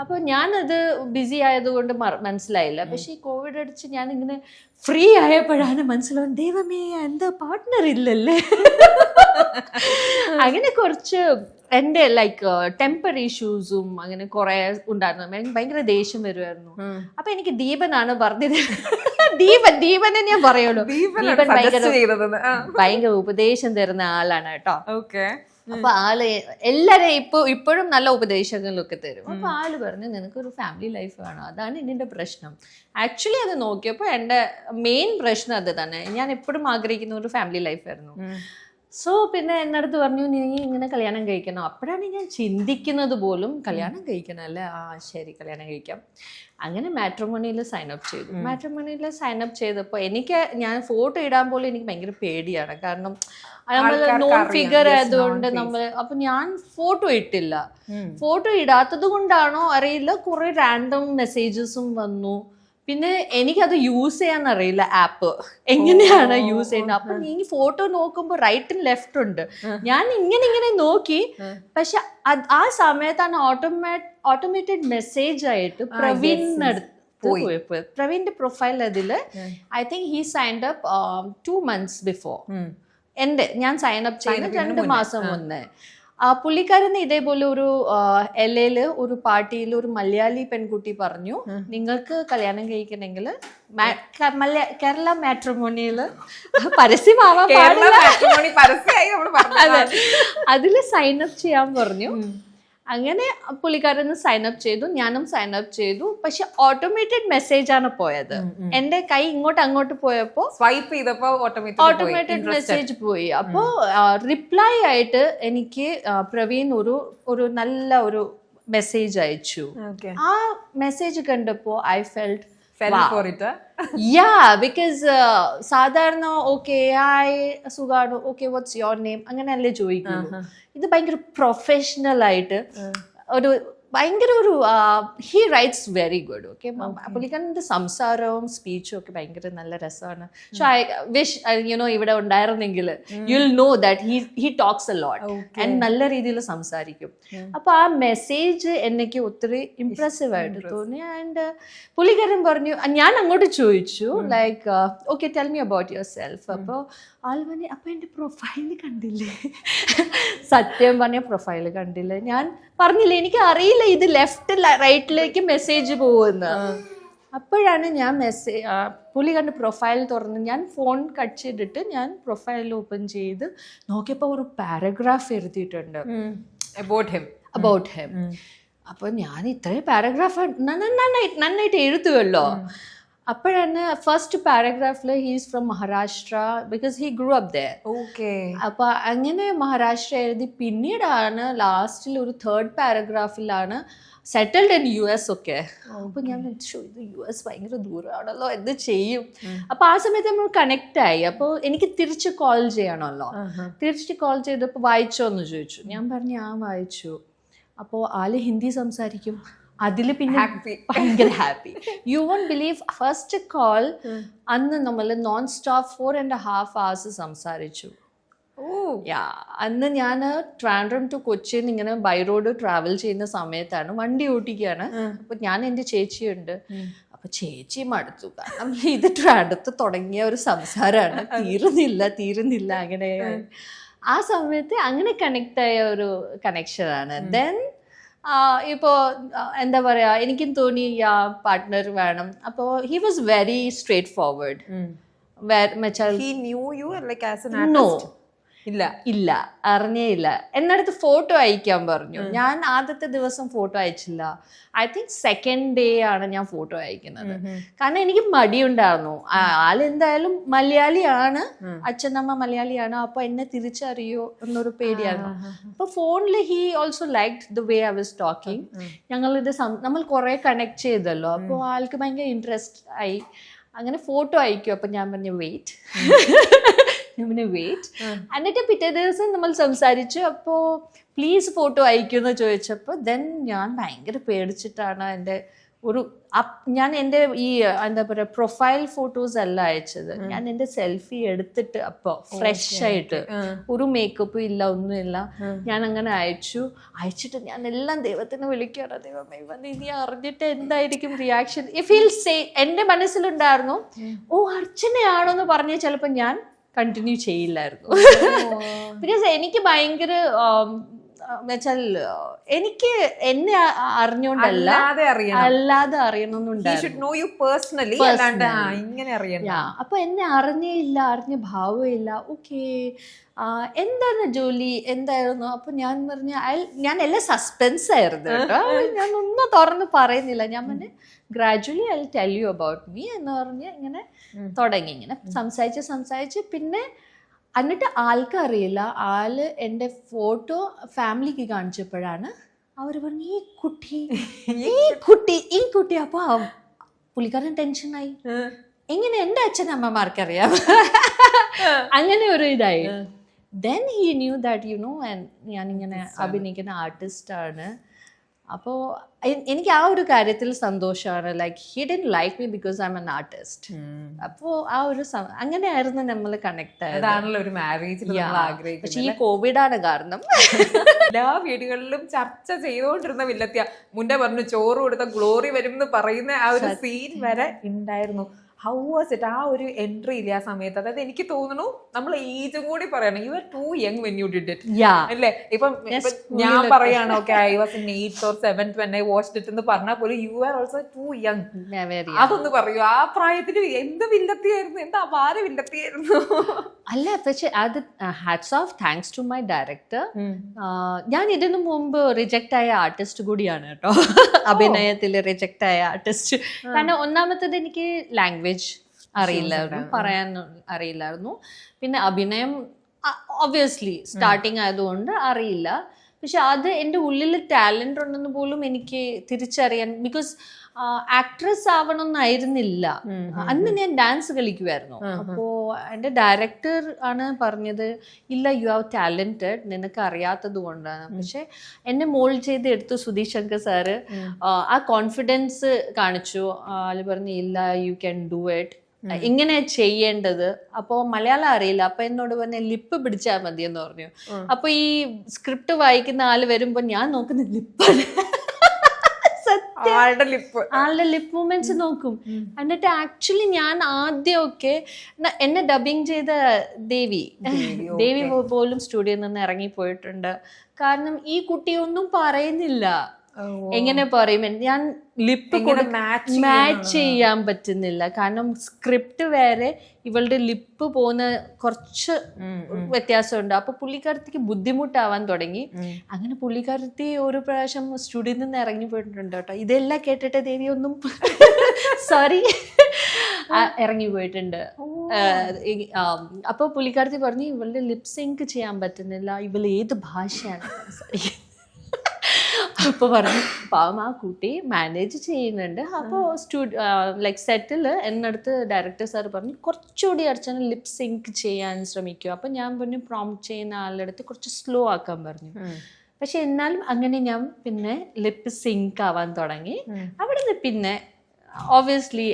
[SPEAKER 1] അപ്പോൾ ഞാനത് ബിസി ആയതുകൊണ്ട് മനസ്സിലായില്ല. പക്ഷെ ഈ കോവിഡ് അടിച്ച് ഞാൻ ഇങ്ങനെ ഫ്രീ ആയപ്പോഴാണ് മനസ്സിലാവും, ദൈവമേ എന്താ പാർട്ട്ണർ ഇല്ലല്ലേ. അങ്ങനെ കുറച്ച് എൻ്റെ ലൈക്ക് ടെമ്പർ ഇഷ്യൂസും അങ്ങനെ കുറെ ഉണ്ടായിരുന്നു. ഭയങ്കര ദേഷ്യം വരുമായിരുന്നു. അപ്പൊ എനിക്ക് ദീപനാണ് പറഞ്ഞത്. ദീപനെ ഞാൻ പറയുള്ളൂ. ദീപൻ ഭയങ്കര ഉപദേശം തരുന്ന ആളാണ് കേട്ടോ. അപ്പൊ ആള് എല്ലാരെയും ഇപ്പോഴും നല്ല ഉപദേശങ്ങളൊക്കെ തരും. അപ്പൊ ആള് പറഞ്ഞു നിനക്കൊരു ഫാമിലി ലൈഫ് വേണം, അതാണ് ഇതിന്റെ പ്രശ്നം. ആക്ച്വലി അത് നോക്കിയപ്പോ എന്റെ മെയിൻ പ്രശ്നം അത് തന്നെ. ഞാൻ എപ്പോഴും ആഗ്രഹിക്കുന്ന ഒരു ഫാമിലി ലൈഫ് ആയിരുന്നു. സോ പിന്നെ എന്നടുത്ത് പറഞ്ഞു നീ ഇങ്ങനെ കല്യാണം കഴിക്കണം. അപ്പോഴാണ് ഞാൻ ചിന്തിക്കുന്നത് പോലും കല്യാണം കഴിക്കണം അല്ലേ, ശരി കല്യാണം കഴിക്കാം. അങ്ങനെ മാട്രിമോണിയിൽ സൈൻ അപ്പ് ചെയ്തു. മാട്രിമോണിയിൽ സൈൻ അപ്പ് ചെയ്തപ്പോൾ ഞാൻ ഫോട്ടോ ഇടാൻ പോലും എനിക്ക് ഭയങ്കര പേടിയാണ്. കാരണം നമ്മൾ നോൺ ഫിഗർ ആയതുകൊണ്ട് അപ്പൊ ഞാൻ ഫോട്ടോ ഇട്ടില്ല. ഫോട്ടോ ഇടാത്തത് കൊണ്ടാണോ അറിയില്ല, കുറെ റാൻഡം മെസ്സേജസും വന്നു. പിന്നെ എനിക്കത് യൂസ് ചെയ്യാൻ അറിയില്ല, ആപ്പ് എങ്ങനെയാണ് യൂസ് ചെയ്യുന്നത്. അപ്പൊ നീ ഫോട്ടോ നോക്കുമ്പോ റൈറ്റും ലെഫ്റ്റ് ഉണ്ട്. ഞാൻ ഇങ്ങനെ നോക്കി, പക്ഷെ ആ സമയത്താണ് ഓട്ടോമേറ്റഡ് മെസ്സേജ് ആയിട്ട് പ്രവീണിനടുത്ത് പോയപ്പോ പ്രവീണിന്റെ പ്രൊഫൈൽ അതില് I think he signed up 2 months before ഞാൻ സൈൻ അപ്പ് ചെയ്ത് 2 മാസം മുന്നേ. പുള്ളിക്കാരന് ഇതേപോലെ ഒരു LA ഒരു പാർട്ടിയിൽ ഒരു മലയാളി പെൺകുട്ടി പറഞ്ഞു, നിങ്ങൾക്ക് കല്യാണം കഴിക്കണമെങ്കിൽ കേരള മാട്രിമോണിയില് പരസ്യമാവാൻ അതിൽ സൈൻ അപ്പ് ചെയ്യാൻ പറഞ്ഞു. അങ്ങനെ പുള്ളിക്കാരന് സൈൻ അപ്പ് ചെയ്തു, ഞാനും സൈൻ അപ്പ് ചെയ്തു. പക്ഷെ ഓട്ടോമേറ്റഡ് മെസ്സേജ് ആണ് പോയത്. എന്റെ കൈ അങ്ങോട്ട് പോയപ്പോ
[SPEAKER 2] സ്വൈപ്പ് ചെയ്തപ്പോ
[SPEAKER 1] ഓട്ടോമേറ്റഡ് മെസ്സേജ് പോയി. അപ്പോ റിപ്ലൈ ആയിട്ട് എനിക്ക് പ്രവീൺ ഒരു നല്ല ഒരു മെസ്സേജ് അയച്ചു. ആ മെസ്സേജ് കണ്ടപ്പോ ഐ ഫെൽറ്റ് ബിക്കോസ് സാധാരണ ഓക്കെ ഹായ് സുഖാണോ, ഓക്കെ വാട്ട്സ് യുവർ നെയിം അങ്ങനെയല്ലേ ചോദിക്കുന്നു. ഇത് ഭയങ്കര പ്രൊഫഷണൽ ആയിട്ട് ഒരു ഭയങ്കര ഒരു he rights very good. Okay, പുള്ളിക്കാരൻ്റെ സംസാരവും സ്പീച്ചും ഒക്കെ ഭയങ്കര നല്ല രസമാണ്. സോ ഐ വിഷ് ഇവിടെ ഉണ്ടായിരുന്നെങ്കിൽ you will know that he talks a lot and നല്ല രീതിയിൽ സംസാരിക്കും. അപ്പൊ ആ മെസ്സേജ് എനിക്ക് ഒത്തിരി ഇംപ്രസീവ് ആയിട്ട് തോന്നി. ആൻഡ് പുള്ളിക്കാരൻ പറഞ്ഞു, ഞാൻ അങ്ങോട്ട് ചോദിച്ചു like okay tell me about your self. അപ്പോൾ ആൾ പറഞ്ഞു, അപ്പൊ എൻ്റെ പ്രൊഫൈല് കണ്ടില്ലേ? സത്യം പറഞ്ഞ പ്രൊഫൈല് കണ്ടില്ല. ഞാൻ പറഞ്ഞില്ലേ എനിക്ക് അറിയില്ല ഇത് ലെഫ്റ്റ് റൈറ്റിലേക്ക് മെസ്സേജ് പോകുന്ന. അപ്പോഴാണ് ഞാൻ പുള്ളി കണ്ട് പ്രൊഫൈൽ തുറന്ന് ഞാൻ ഫോൺ കട്ട് ചെയ്തിട്ട് ഞാൻ പ്രൊഫൈൽ ഓപ്പൺ ചെയ്ത് നോക്കിയപ്പോൾ ഒരു പാരഗ്രാഫ് എഴുതിയിട്ടുണ്ട് അബൌട്ട് ഹിം. അപ്പൊ ഞാൻ ഇത്രയും പാരഗ്രാഫ് നന്നായിട്ട് എഴുതുമല്ലോ. അപ്പോഴാണ് ഫസ്റ്റ് പാരഗ്രാഫിൽ he's from Maharashtra because he grew up there. അപ്പൊ അങ്ങനെ മഹാരാഷ്ട്ര എഴുതി. പിന്നീടാണ് ലാസ്റ്റിൽ ഒരു തേർഡ് പാരഗ്രാഫിലാണ് സെറ്റിൽഡ് ഇൻ US ഒക്കെ. അപ്പൊ ഞാൻ ഇത് US ഭയങ്കര ദൂരമാണല്ലോ, എന്ത് ചെയ്യും? അപ്പൊ ആ സമയത്ത് നമ്മൾ കണക്ട് ആയി. അപ്പോൾ എനിക്ക് തിരിച്ച് കോൾ ചെയ്യണമല്ലോ. തിരിച്ച് കോൾ ചെയ്തപ്പോൾ വായിച്ചോ എന്ന് ചോദിച്ചു. ഞാൻ പറഞ്ഞു ആ വായിച്ചു. അപ്പോൾ ആള് ഹിന്ദി സംസാരിക്കും. അതിൽ പിന്നെ ഭയങ്കര happy. You won't believe first call അന്ന് നമ്മൾ നോൺ സ്റ്റോപ്പ് 4.5 hours സംസാരിച്ചു. അന്ന് ഞാൻ ട്രാൻഡ്രം ടു കൊച്ചിൻ ഇങ്ങനെ ബൈ റോഡ് ട്രാവൽ ചെയ്യുന്ന സമയത്താണ്, വണ്ടി ഓട്ടിക്കുകയാണ്. അപ്പൊ ഞാൻ എൻ്റെ ചേച്ചിയുണ്ട്. അപ്പൊ ചേച്ചി മടുത്തു, കാരണം ഇത് ട്രാൻഡ്രത്ത് തുടങ്ങിയ ഒരു സംസാരമാണ്, തീരുന്നില്ല അങ്ങനെ. ആ സമയത്ത് അങ്ങനെ കണക്ട് ആയ ഒരു കണക്ഷനാണ്. ദെൻ ഇപ്പോ എന്താ പറയാ, എനിക്കും തോന്നി പാർട്ട്ണർ വേണം. അപ്പോൾ he was very straightforward. ഇല്ല അറിഞ്ഞേയില്ല. എന്നടുത്ത് ഫോട്ടോ അയക്കാൻ പറഞ്ഞു. ഞാൻ ആദ്യത്തെ ദിവസം ഫോട്ടോ അയച്ചില്ല. ഐ തിങ്ക് സെക്കൻഡ് ഡേ ആണ് ഞാൻ ഫോട്ടോ അയക്കുന്നത്. കാരണം എനിക്ക് മടിയുണ്ടായിരുന്നു. ആളെന്തായാലും മലയാളിയാണ്, അച്ഛനമ്മ മലയാളിയാണ്. അപ്പൊ എന്നെ തിരിച്ചറിയോ എന്നൊരു പേടിയായിരുന്നു. അപ്പൊ ഫോണിൽ he also liked the way I was talking. നമ്മൾ കുറെ കണക്ട് ചെയ്തല്ലോ. അപ്പോൾ ആൾക്ക് ഭയങ്കര ഇൻട്രസ്റ്റ് ആയി. അങ്ങനെ ഫോട്ടോ അയക്കും. അപ്പൊ ഞാൻ പറഞ്ഞു വെയിറ്റ്. എന്നിട്ട് പിറ്റേ ദിവസം നമ്മൾ സംസാരിച്ചു. അപ്പോൾ പ്ലീസ് ഫോട്ടോ അയക്കുമെന്ന് ചോദിച്ചപ്പോൾ ദെൻ ഞാൻ ഭയങ്കര പേടിച്ചിട്ടാണ് ഞാൻ എൻ്റെ ഈ എന്താ പറയുക പ്രൊഫൈൽ ഫോട്ടോസ് അല്ല അയച്ചത്. ഞാൻ എൻ്റെ സെൽഫി എടുത്തിട്ട് അപ്പോൾ ഫ്രഷ് ആയിട്ട് ഒരു മേക്കപ്പും ഇല്ല, ഒന്നുമില്ല. ഞാൻ അങ്ങനെ അയച്ചിട്ട് ഞാൻ എല്ലാം ദൈവത്തിനെ വിളിക്കുകയാണ്, ദൈവമേ ഇനി അറിഞ്ഞിട്ട് എന്തായിരിക്കും റിയാക്ഷൻ. ഇഫ് ഹീൽ സേ, എൻ്റെ മനസ്സിലുണ്ടായിരുന്നു ഓ അർച്ചനയാണോ എന്ന് പറഞ്ഞ് ചിലപ്പോൾ ഞാൻ കണ്ടിന്യൂ ചെയ്യില്ലായിരുന്നു. ബിക്കോസ് എനിക്ക് ഭയങ്കര വെച്ചാൽ എനിക്ക് എന്നെ അറിഞ്ഞോണ്ടല്ല അല്ലാതെ അറിയണമെന്നുണ്ടായിരുന്നു. അപ്പൊ എന്നെ അറിഞ്ഞ ഭാവമില്ല. ഓക്കെ എന്താണ് ജോലി, എന്തായിരുന്നു? അപ്പൊ ഞാൻ ഞാൻ എല്ലാം സസ്പെൻസ് ആയിരുന്നു കേട്ടോ. ഞാൻ ഒന്നും തുറന്ന് പറയുന്നില്ല. ഞാൻ പറഞ്ഞ gradually I tell you about me എന്ന് പറഞ്ഞ് ഇങ്ങനെ തുടങ്ങി. ഇങ്ങനെ സംസാരിച്ച് പിന്നെ എന്നിട്ട് ആൾക്കറിയില്ല. ആള് എൻ്റെ ഫോട്ടോ ഫാമിലിക്ക് കാണിച്ചപ്പോഴാണ് അവർ പറഞ്ഞു ഈ കുട്ടി. അപ്പൊ പുള്ളിക്കാരൻ ടെൻഷനായി. എങ്ങനെ എൻ്റെ അച്ഛനമ്മമാർക്കറിയാം? അങ്ങനെ ഒരു ഇതായി. ദെൻ ഹി ന്യൂ ദാറ്റ് ഞാനിങ്ങനെ അഭിനയിക്കുന്ന ആർട്ടിസ്റ്റാണ്. അപ്പോൾ എനിക്ക് ആ ഒരു കാര്യത്തിൽ സന്തോഷമാണ്. Like he didn't like me because I M an artist. അപ്പോൾ ആ ഒരു അങ്ങനെയായിരുന്നു നമ്മൾ കണക്ട് ആയത്. പക്ഷെ ഈ കോവിഡ് ആണ് കാരണം.
[SPEAKER 2] എല്ലാ വീടുകളിലും ചർച്ച ചെയ്തുകൊണ്ടിരുന്ന വില്ലത്തിയ മുന്നേ പറഞ്ഞു ചോറ് കൊടുത്ത ഗ്ലോറി വരും എന്ന് പറയുന്ന ആ ഒരു സീൻ വരെ ഉണ്ടായിരുന്നു. ഹൗ വാസ് ഇറ്റ് ആ ഒരു എൻട്രി ഇല്ല ആ സമയത്ത്? അതായത് എനിക്ക് തോന്നുന്നു നമ്മൾ ഏജും കൂടി പറയണം. You are too young when you did it അല്ലേ? ഇപ്പം ഞാൻ പറയാണ് okay I was in 8th or 7th when I watched it എന്ന് പറഞ്ഞാൽ പോലും you are also too young. അതൊന്ന് പറയൂ, ആ പ്രായത്തിൽ എന്ത് വില്ലത്തിയായിരുന്നു, എന്താ അപാര വില്ലത്തിയായിരുന്നു.
[SPEAKER 1] അല്ല പക്ഷെ അത് hats off thanks to my director. ഞാൻ ഇതിനു മുമ്പ് റിജക്റ്റ് ആയ ആർട്ടിസ്റ്റ് കൂടിയാണ് കേട്ടോ, അഭിനയത്തിൽ റിജക്റ്റ് ആയ ആർട്ടിസ്റ്റ്. കാരണം ഒന്നാമത്തത് എനിക്ക് ലാംഗ്വേജ് അറിയില്ലായിരുന്നു, പറയാൻ അറിയില്ലായിരുന്നു. പിന്നെ അഭിനയം ഒബ്വിയസ്ലി സ്റ്റാർട്ടിങ് ആയതുകൊണ്ട് അറിയില്ല. പക്ഷെ അത് എൻ്റെ ഉള്ളിൽ ടാലൻ്റ് ഉണ്ടെന്ന് പോലും എനിക്ക് തിരിച്ചറിയാൻ, ബിക്കോസ് ആക്ട്രസ് ആവണമെന്നായിരുന്നില്ല. അന്ന് ഞാൻ ഡാൻസ് കളിക്കുമായിരുന്നു. അപ്പോൾ എൻ്റെ ഡയറക്ടർ ആണ് പറഞ്ഞത്, ഇല്ല യു ഹാവ് ടാലൻറ്റഡ്, നിനക്ക് അറിയാത്തത് കൊണ്ടാണ്. പക്ഷെ എന്നെ മോൾഡ് ചെയ്ത് എടുത്തു സുധീഷ് ശങ്കർ സാറ്. ആ കോൺഫിഡൻസ് കാണിച്ചു. ആള് പറഞ്ഞു ഇല്ല യു ക്യാൻ ഡു ഇറ്റ്, ഇങ്ങനെ ചെയ്യേണ്ടത്. അപ്പോൾ മലയാളം അറിയില്ല. അപ്പൊ എന്നോട് പറഞ്ഞ ലിപ്പ് പിടിച്ചാൽ മതി എന്ന് പറഞ്ഞു. അപ്പൊ ഈ സ്ക്രിപ്റ്റ് വായിക്കുന്ന ആള് വരുമ്പോ ഞാൻ നോക്കുന്ന ലിപ്പാണ്, ആളുടെ ലിപ്പ് മൂവ്മെന്റ്സ് നോക്കും. എന്നിട്ട് ആക്ച്വലി ഞാൻ ആദ്യമൊക്കെ എന്നെ ഡബിങ് ചെയ്ത ദേവി പോലും സ്റ്റുഡിയോയിൽ നിന്ന് ഇറങ്ങിപ്പോയിട്ടുണ്ട്. കാരണം ഈ കുട്ടിയൊന്നും പറയുന്നില്ല. എങ്ങനെ പറയും, ഞാൻ ലിപ്പ് മാച്ച് ചെയ്യാൻ പറ്റുന്നില്ല. കാരണം സ്ക്രിപ്റ്റ് വേറെ, ഇവളുടെ ലിപ്പ് പോകുന്ന കുറച്ച് വ്യത്യാസമുണ്ട്. അപ്പൊ പുള്ളിക്കാരത്തിക്ക് ബുദ്ധിമുട്ടാവാൻ തുടങ്ങി. അങ്ങനെ പുള്ളിക്കാരത്തി ഒരു പ്രാവശ്യം സ്റ്റുഡിയോയിൽ നിന്ന് ഇറങ്ങി പോയിട്ടുണ്ട് കേട്ടോ. ഇതെല്ലാം കേട്ടിട്ട് ദേവി ഒന്നും സോറി ഇറങ്ങി പോയിട്ടുണ്ട്. അപ്പൊ പുള്ളിക്കാരത്തി പറഞ്ഞു ഇവളുടെ ലിപ് സിങ്ക് ചെയ്യാൻ പറ്റുന്നില്ല, ഇവൾ ഏത് ഭാഷയാണ് അപ്പൊ പറഞ്ഞു പാവം ആ കുട്ടി മാനേജ് ചെയ്യുന്നുണ്ട്. അപ്പോൾ ലൈക്ക് സെറ്റിൽ എന്നടുത്ത് ഡയറക്ടർ സാർ പറഞ്ഞു കുറച്ചുകൂടി അർച്ചന ലിപ് സിങ്ക് ചെയ്യാൻ ശ്രമിക്കുക. അപ്പൊ ഞാൻ പറഞ്ഞു പ്രോംപ്റ്റ് ചെയ്യുന്ന ആളുടെ അടുത്ത് കുറച്ച് സ്ലോ ആക്കാൻ പറഞ്ഞു. പക്ഷെ എന്നാലും അങ്ങനെ ഞാൻ പിന്നെ ലിപ്പ് സിങ്ക് ആവാൻ തുടങ്ങി. അവിടെ നിന്ന് പിന്നെ ഓബ്വിയസ്ലി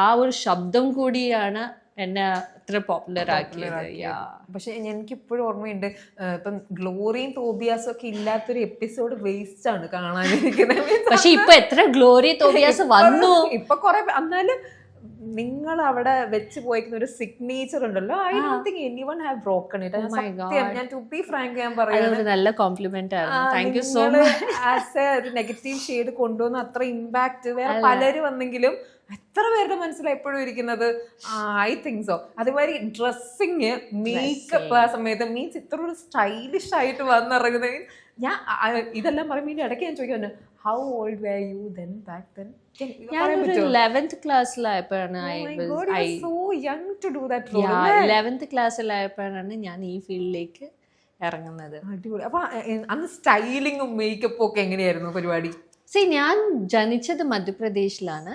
[SPEAKER 1] ആ ഒരു ശബ്ദം കൂടിയാണ് എന്നെ അത്ര പോപ്പുലർ ആക്കിയത്.
[SPEAKER 2] പക്ഷെ എനിക്കിപ്പോഴും ഓർമ്മയുണ്ട്, ഇപ്പം ഗ്ലോറിയും തോബിയാസും ഒക്കെ ഇല്ലാത്തൊരു എപ്പിസോഡ് വേസ്റ്റ് ആണ് കാണാനിരിക്കുന്നത്.
[SPEAKER 1] പക്ഷെ ഇപ്പൊ എത്ര ഗ്ലോറി തോബിയാസ് വന്നു.
[SPEAKER 2] ഇപ്പൊ കുറെ, എന്നാലും നിങ്ങൾ അവിടെ വെച്ച് പോയിരിക്കുന്ന ഒരു സിഗ്നേച്ചർ ഉണ്ടല്ലോ, I don't think anyone have broken it. ഞാൻ ടു ബി ഫ്രാങ്ക് ഞാൻ പറയുന്നത്
[SPEAKER 1] നല്ല കോംപ്ലിമെന്റ് ആയിരുന്നു. Thank you so much.
[SPEAKER 2] As A ഒരു നെഗറ്റീവ് ഷെയ്ഡ് കൊണ്ടുവന്ന അത്ര ഇമ്പാക്ട് വേറെ പലരും വന്നെങ്കിലും എത്ര പേരുടെ മനസ്സിലാണ് എപ്പോഴും ഇരിക്കുന്നത്. I think so. അതുമാതിരി ഡ്രസ്സിങ്, മേക്കപ്പ് ആ സമയത്ത് മീൻസ് ഇത്ര ഒരു സ്റ്റൈലിഷ് ആയിട്ട് വന്നിറങ്ങുന്നത്. ഞാൻ ഇതെല്ലാം പറയുമ്പോൾ ഇടയ്ക്ക് ഞാൻ ചോദിക്കുന്നു, how old were you then back then?
[SPEAKER 1] ഞാനൊരു 11th ക്ലാസ്സിലായപ്പോഴാണ് 11th ക്ലാസ്സിലായപ്പോഴാണ് ഞാൻ ഈ ഫീൽഡിലേക്ക് ഇറങ്ങുന്നത്.
[SPEAKER 2] അടിപൊളി. അപ്പൊ അന്ന് സ്റ്റൈലിങ്ങും മേക്കപ്പും ഒക്കെ എങ്ങനെയായിരുന്നു പരിപാടി?
[SPEAKER 1] ഞാൻ ജനിച്ചത് മധ്യപ്രദേശിലാണ്.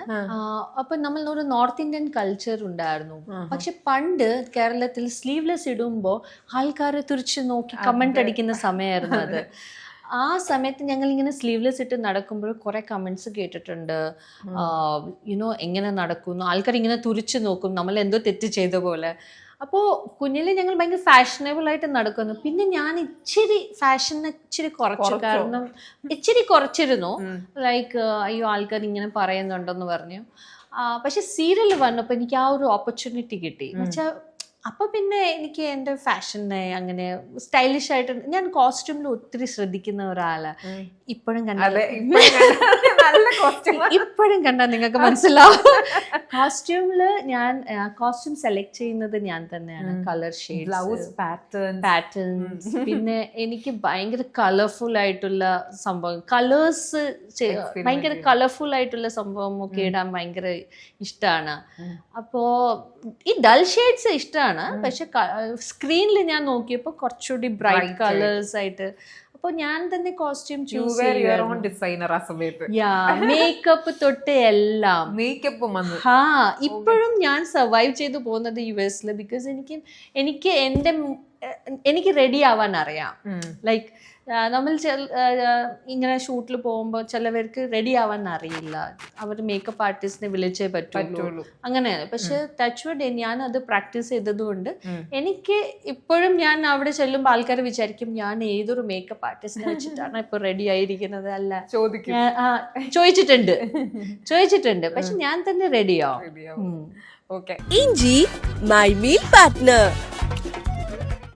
[SPEAKER 1] അപ്പൊ നമ്മൾ ഒരു നോർത്ത് ഇന്ത്യൻ കൾച്ചർ ഉണ്ടായിരുന്നു. പക്ഷെ പണ്ട് കേരളത്തിൽ സ്ലീവ്ലെസ് ഇടുമ്പോ ആൾക്കാർ തിരിച്ചു നോക്കി കമന്റ് അടിക്കുന്ന സമയമായിരുന്നു അത്. ആ സമയത്ത് ഞങ്ങൾ ഇങ്ങനെ സ്ലീവ്ലെസ് ഇട്ട് നടക്കുമ്പോൾ കുറെ കമന്റ്സ് കേട്ടിട്ടുണ്ട്. യുനോ എങ്ങനെ നടക്കുന്നു, ആൾക്കാർ ഇങ്ങനെ തുറിച്ചു നോക്കും, നമ്മൾ എന്തോ തെറ്റ് ചെയ്ത പോലെ. അപ്പോൾ കുഞ്ഞിലെ ഞങ്ങൾ ഭയങ്കര ഫാഷനബിൾ ആയിട്ട് നടക്കുന്നു. പിന്നെ ഞാൻ ഇച്ചിരി ഫാഷനെ ഇച്ചിരി കുറച്ചു, കാരണം ഇച്ചിരി കുറച്ചിരുന്നു. ലൈക്ക് അയ്യോ ആൾക്കാർ ഇങ്ങനെ പറയുന്നുണ്ടെന്ന് പറഞ്ഞു. പക്ഷെ സീരിയൽ വന്നപ്പോൾ എനിക്ക് ആ ഒരു ഓപ്പർച്യൂണിറ്റി കിട്ടി. എന്നുവെച്ചാൽ അപ്പൊ പിന്നെ എനിക്ക് എൻ്റെ ഫാഷനെ അങ്ങനെ സ്റ്റൈലിഷ് ആയിട്ട് ഞാൻ കോസ്റ്റ്യൂമിൽ ഒത്തിരി ശ്രദ്ധിക്കുന്ന ഒരാളാ. ഇപ്പോഴും കണ്ടാൽ നിങ്ങൾക്ക് മനസ്സിലാവും. കോസ്റ്റ്യൂമില് ഞാൻ കോസ്റ്റ്യൂം സെലക്ട് ചെയ്യുന്നത് ഞാൻ തന്നെയാണ്. കളർ ഷെയ്ഡ്സ്, പാറ്റേൺസ്, പിന്നെ എനിക്ക് ഭയങ്കര കളർഫുൾ ആയിട്ടുള്ള സംഭവം, കളേഴ്സ് ഭയങ്കര കളർഫുൾ ആയിട്ടുള്ള സംഭവം ഒക്കെ ഇടാൻ ഭയങ്കര ഇഷ്ടമാണ്. അപ്പോ ഈ ഡൾ ഷെയ്ഡ്സ് ഇഷ്ടമാണ്. പക്ഷെ സ്ക്രീനിൽ ഞാൻ നോക്കിയപ്പോൾ കുറച്ചുകൂടി ബ്രൈറ്റ് കളേഴ്സ് ആയിട്ട്. അപ്പൊ ഞാൻ തന്നെ കോസ്റ്റ്യൂം ചൂസ് മേക്കപ്പ് തൊട്ട് എല്ലാം.
[SPEAKER 2] മേക്കപ്പ്
[SPEAKER 1] ഇപ്പോഴും ഞാൻ സർവൈവ് ചെയ്തു പോകുന്നത് US-ല്. ബിക്കോസ് എനിക്ക് റെഡി ആവാൻ അറിയാം. ലൈക്ക് നമ്മൾ ഇങ്ങനെ ഷൂട്ടിൽ പോകുമ്പോൾ ചിലവർക്ക് റെഡി ആവാൻ അറിയില്ല, അവർ മേക്കപ്പ് ആർട്ടിസ്റ്റിനെ വിളിച്ചേ പറ്റുള്ളൂ അങ്ങനെയാണ്. പക്ഷെ ടച്ച്വുഡ് ഞാൻ അത് പ്രാക്ടീസ് ചെയ്തതുകൊണ്ട് എനിക്ക് ഇപ്പോഴും ഞാൻ അവിടെ ചെല്ലുമ്പോൾ ആൾക്കാർ വിചാരിക്കും ഞാൻ ഏതൊരു മേക്കപ്പ് ആർട്ടിസ്റ്റിനെ വെച്ചിട്ടാണ് ഇപ്പൊ റെഡി ആയിരിക്കുന്നത്. അല്ല, ചോദിച്ചിട്ടുണ്ട്. പക്ഷെ ഞാൻ തന്നെ റെഡിയാവും.
[SPEAKER 2] ഓക്കെ.
[SPEAKER 3] ഇഞ്ചി, my meal partner.